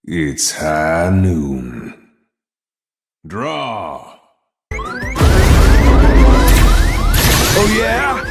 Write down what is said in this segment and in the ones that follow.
It's high noon. Draw. Oh yeah?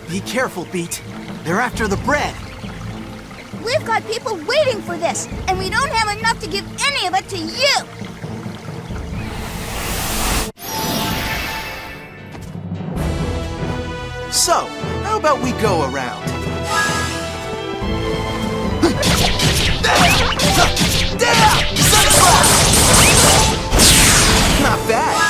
Be careful, Beat. They're after the bread. We've got people waiting for this, and we don't have enough to give any of it to you! So, how about we go around? Not bad.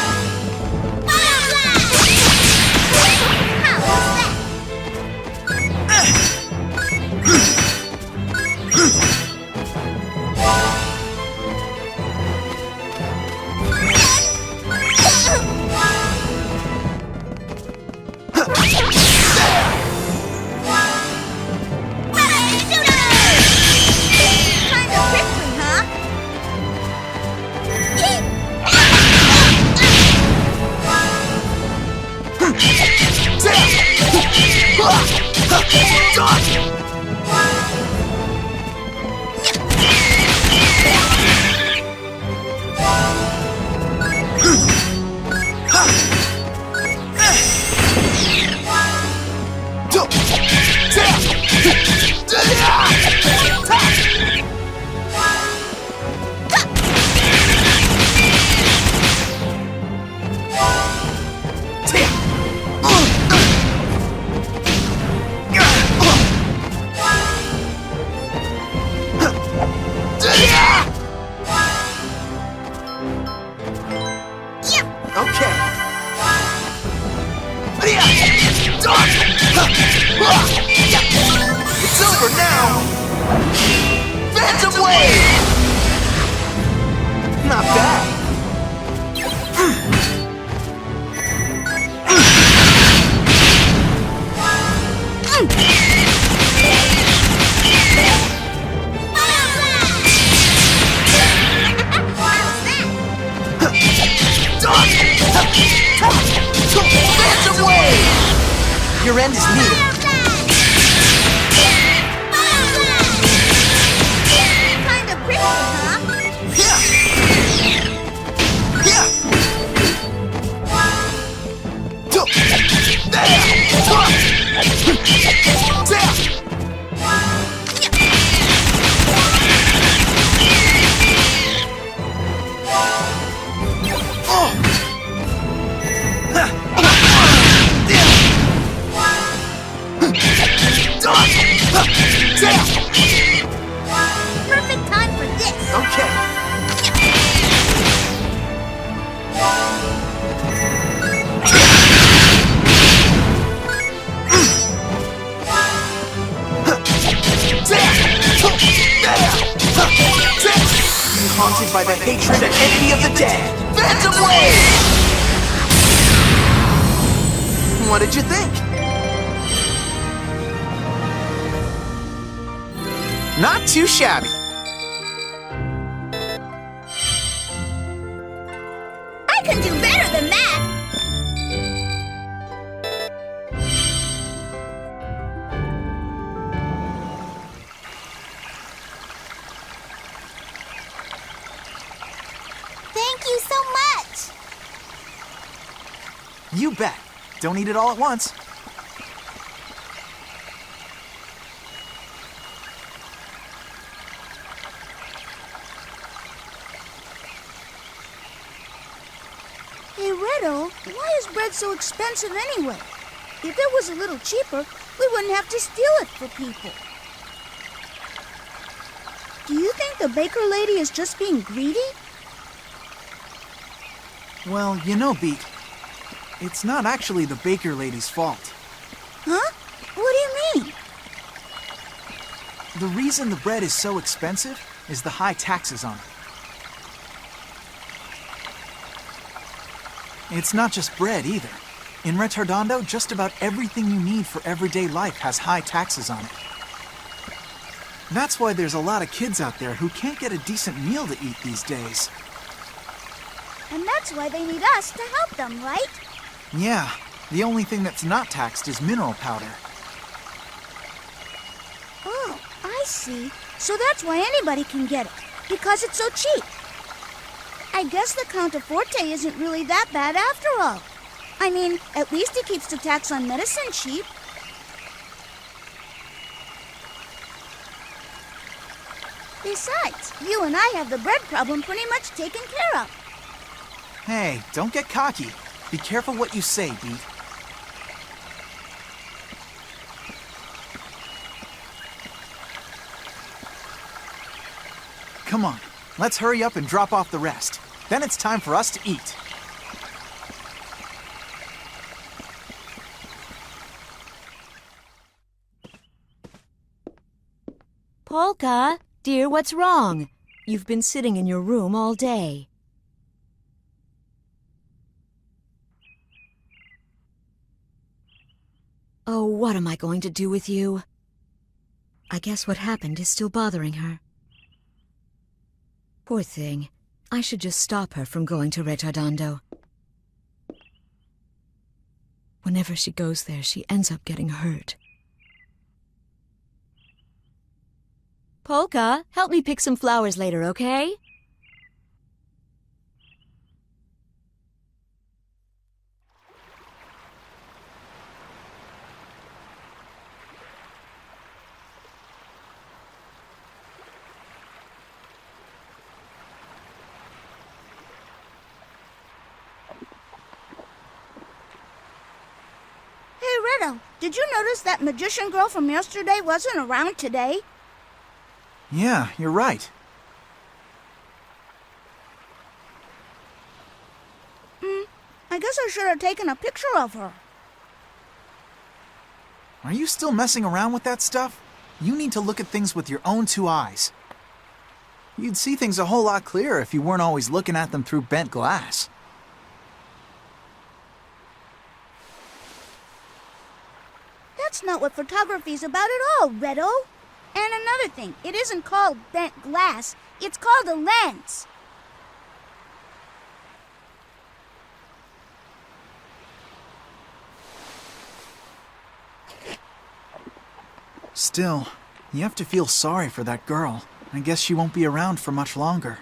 It's over now! Phantom Wave! Not bad. Phantom Wave! Your end is needed. Perfect time for this! Okay. Haunted by the hatred and envy of the dead. Phantom Wave! What did you think? Not too shabby. I can do better than that! You bet. Don't eat it all at once. Hey, Redo, why is bread so expensive anyway? If it was a little cheaper, we wouldn't have to steal it for people. Do you think the baker lady is just being greedy? Well, you know, Beat, it's not actually the baker lady's fault. Huh? What do you mean? The reason the bread is so expensive is the high taxes on it. It's not just bread either. In Retardondo, just about everything you need for everyday life has high taxes on it. That's why there's a lot of kids out there who can't get a decent meal to eat these days. And that's why they need us to help them, right? Yeah, the only thing that's not taxed is mineral powder. Oh, I see. So that's why anybody can get it, because it's so cheap. I guess the Counterforte isn't really that bad after all. I mean, at least it keeps the tax on medicine cheap. Besides, you and I have the bread problem pretty much taken care of. Hey, don't get cocky. Be careful what you say, Beat. Come on, let's hurry up and drop off the rest. Then it's time for us to eat. Polka, dear, what's wrong? You've been sitting in your room all day. Oh, what am I going to do with you? I guess what happened is still bothering her. Poor thing. I should just stop her from going to Retardondo. Whenever she goes there, she ends up getting hurt. Polka, help me pick some flowers later, okay? Hey, Redo, did you notice that magician girl from yesterday wasn't around today? Yeah, you're right. I guess I should have taken a picture of her. Are you still messing around with that stuff? You need to look at things with your own two eyes. You'd see things a whole lot clearer if you weren't always looking at them through bent glass. That's not what photography's about at all, Redo. And another thing, it isn't called bent glass, it's called a lens. Still, you have to feel sorry for that girl. I guess she won't be around for much longer.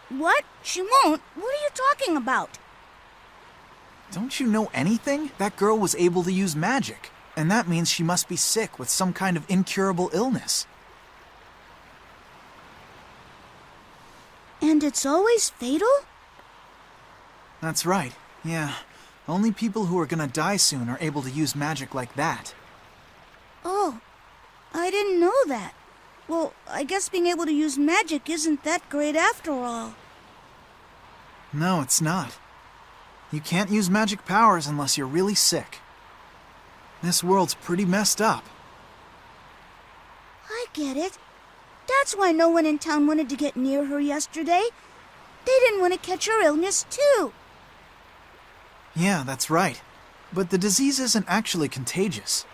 What? She won't? What are you talking about? Don't you know anything? That girl was able to use magic. And that means she must be sick with some kind of incurable illness. And it's always fatal? That's right, yeah. Only people who are gonna die soon are able to use magic like that. Oh, I didn't know that. Well, I guess being able to use magic isn't that great after all. No, it's not. You can't use magic powers unless you're really sick. This world's pretty messed up. I get it. That's why no one in town wanted to get near her yesterday. They didn't want to catch her illness, too. Yeah, that's right. But the disease isn't actually contagious.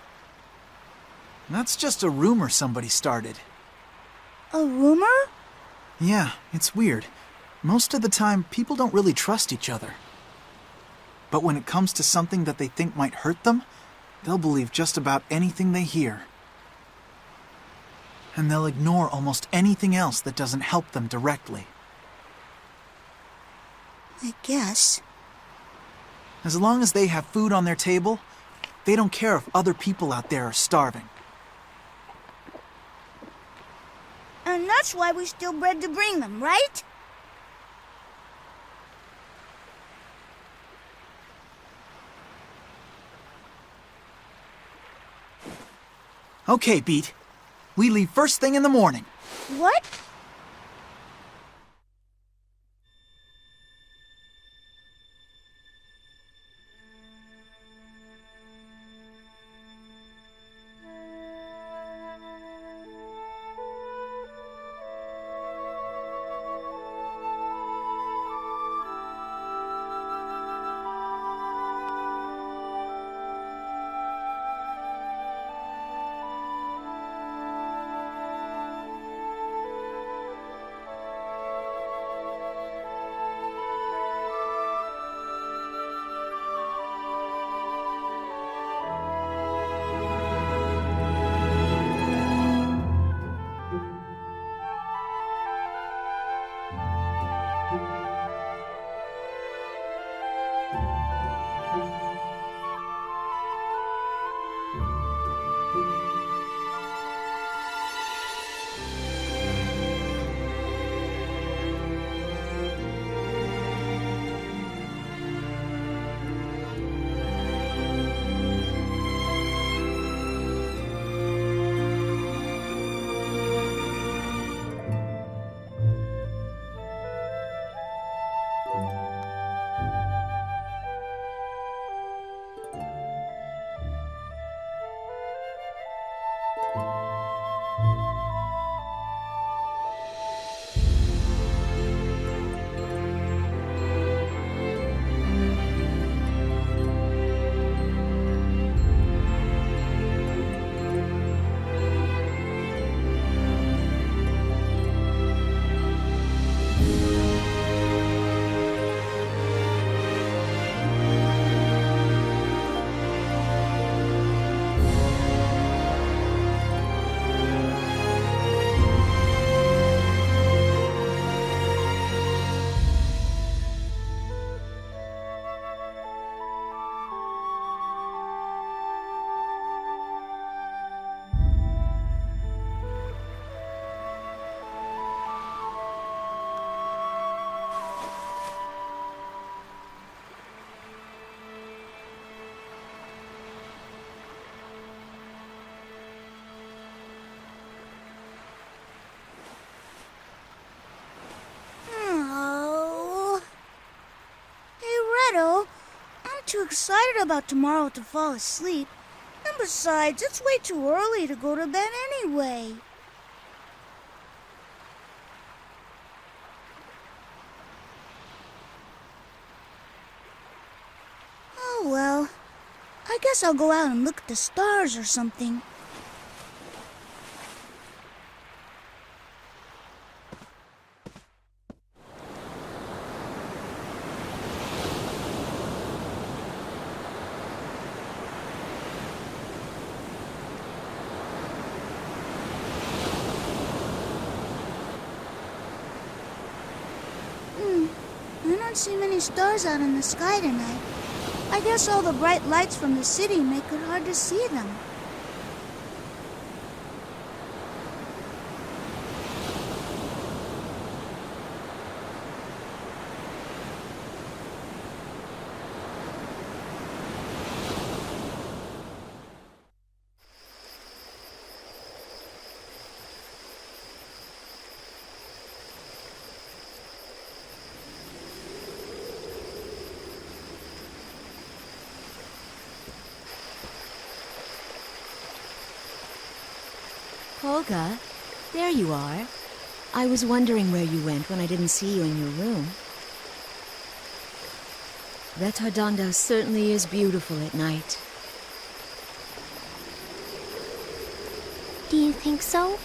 That's just a rumor somebody started. A rumor? Yeah, it's weird. Most of the time, people don't really trust each other. But when it comes to something that they think might hurt them, they'll believe just about anything they hear. And they'll ignore almost anything else that doesn't help them directly. I guess. As long as they have food on their table, they don't care if other people out there are starving. And that's why we steal bread to bring them, right? Okay, Beat. We leave first thing in the morning. What? Too excited about tomorrow to fall asleep. And besides, it's way too early to go to bed anyway. Oh well, I guess I'll go out and look at the stars or something. I don't see many stars out in the sky tonight. I guess all the bright lights from the city make it hard to see them. Olga, there you are. I was wondering where you went when I didn't see you in your room. Retardondo certainly is beautiful at night. Do you think so?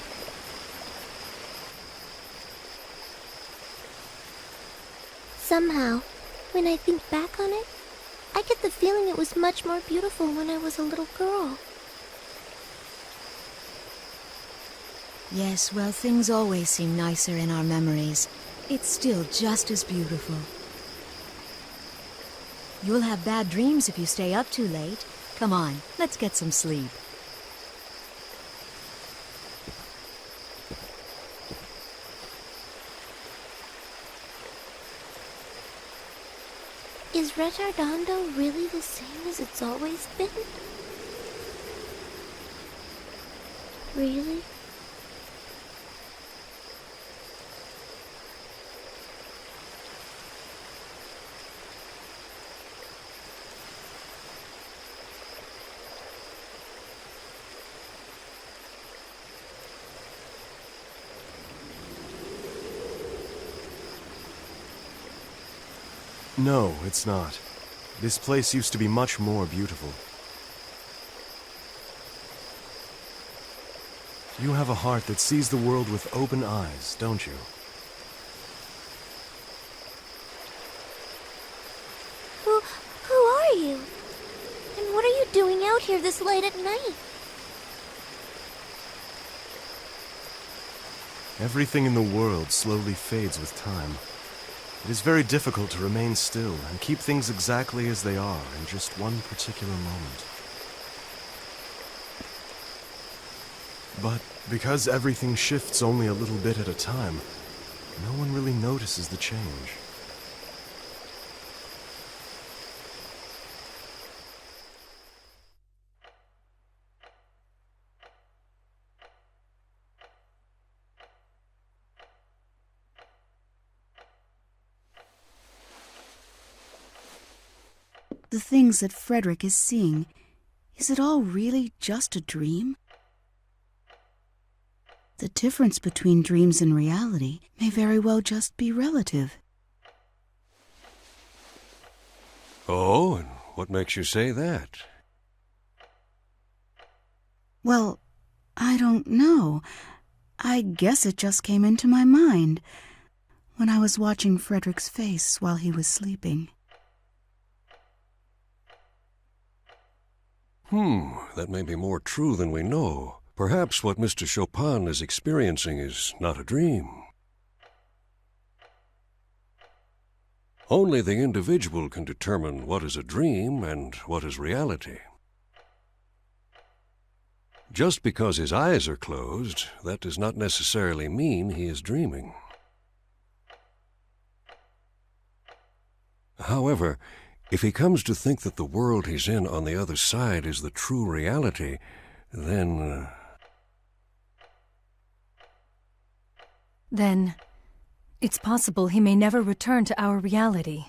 Somehow, when I think back on it, I get the feeling it was much more beautiful when I was a little girl. Yes, well, things always seem nicer in our memories. It's still just as beautiful. You'll have bad dreams if you stay up too late. Come on, let's get some sleep. Is Retardondo really the same as it's always been? Really? No, it's not. This place used to be much more beautiful. You have a heart that sees the world with open eyes, don't you? Who are you? And what are you doing out here this late at night? Everything in the world slowly fades with time. It is very difficult to remain still and keep things exactly as they are in just one particular moment. But because everything shifts only a little bit at a time, no one really notices the change. The things that Frederick is seeing, is it all really just a dream? The difference between dreams and reality may very well just be relative. Oh, and what makes you say that? Well, I don't know. I guess it just came into my mind when I was watching Frederick's face while he was sleeping. That may be more true than we know. Perhaps what Mr. Chopin is experiencing is not a dream. Only the individual can determine what is a dream and what is reality. Just because his eyes are closed, that does not necessarily mean he is dreaming. However, if he comes to think that the world he's in on the other side is the true reality, then... Then, it's possible he may never return to our reality.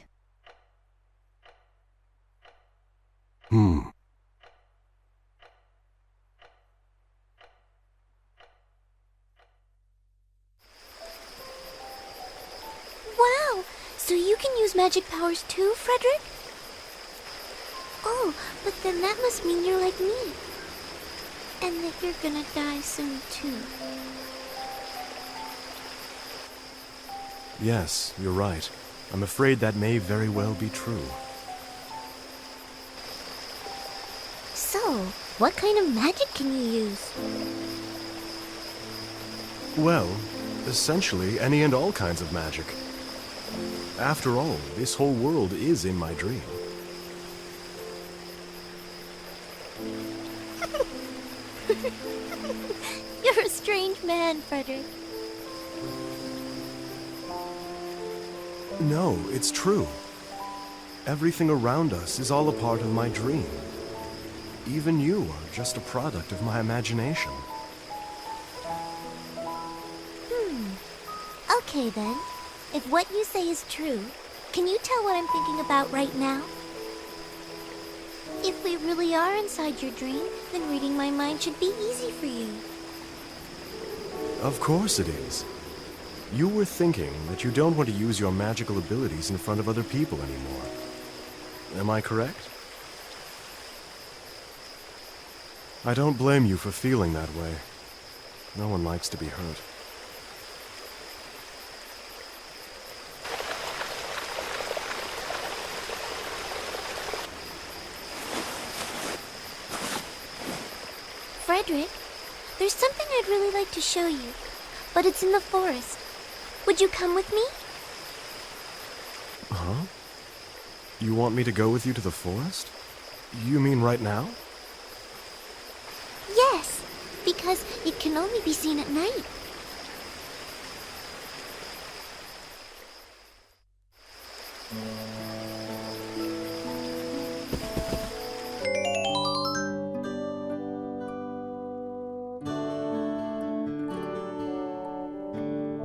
Wow! So you can use magic powers too, Frederick? Oh, but then that must mean you're like me. And that you're gonna die soon too. Yes, you're right. I'm afraid that may very well be true. So, what kind of magic can you use? Well, essentially any and all kinds of magic. After all, this whole world is in my dream. You're a strange man, Frederick. No, it's true. Everything around us is all a part of my dream. Even you are just a product of my imagination. Okay then. If what you say is true, can you tell what I'm thinking about right now? If we really are inside your dream, then reading my mind should be easy for you. Of course it is. You were thinking that you don't want to use your magical abilities in front of other people anymore. Am I correct? I don't blame you for feeling that way. No one likes to be hurt. Frederick, there's something I'd really like to show you, but it's in the forest. Would you come with me? Huh? You want me to go with you to the forest? You mean right now? Yes, because it can only be seen at night.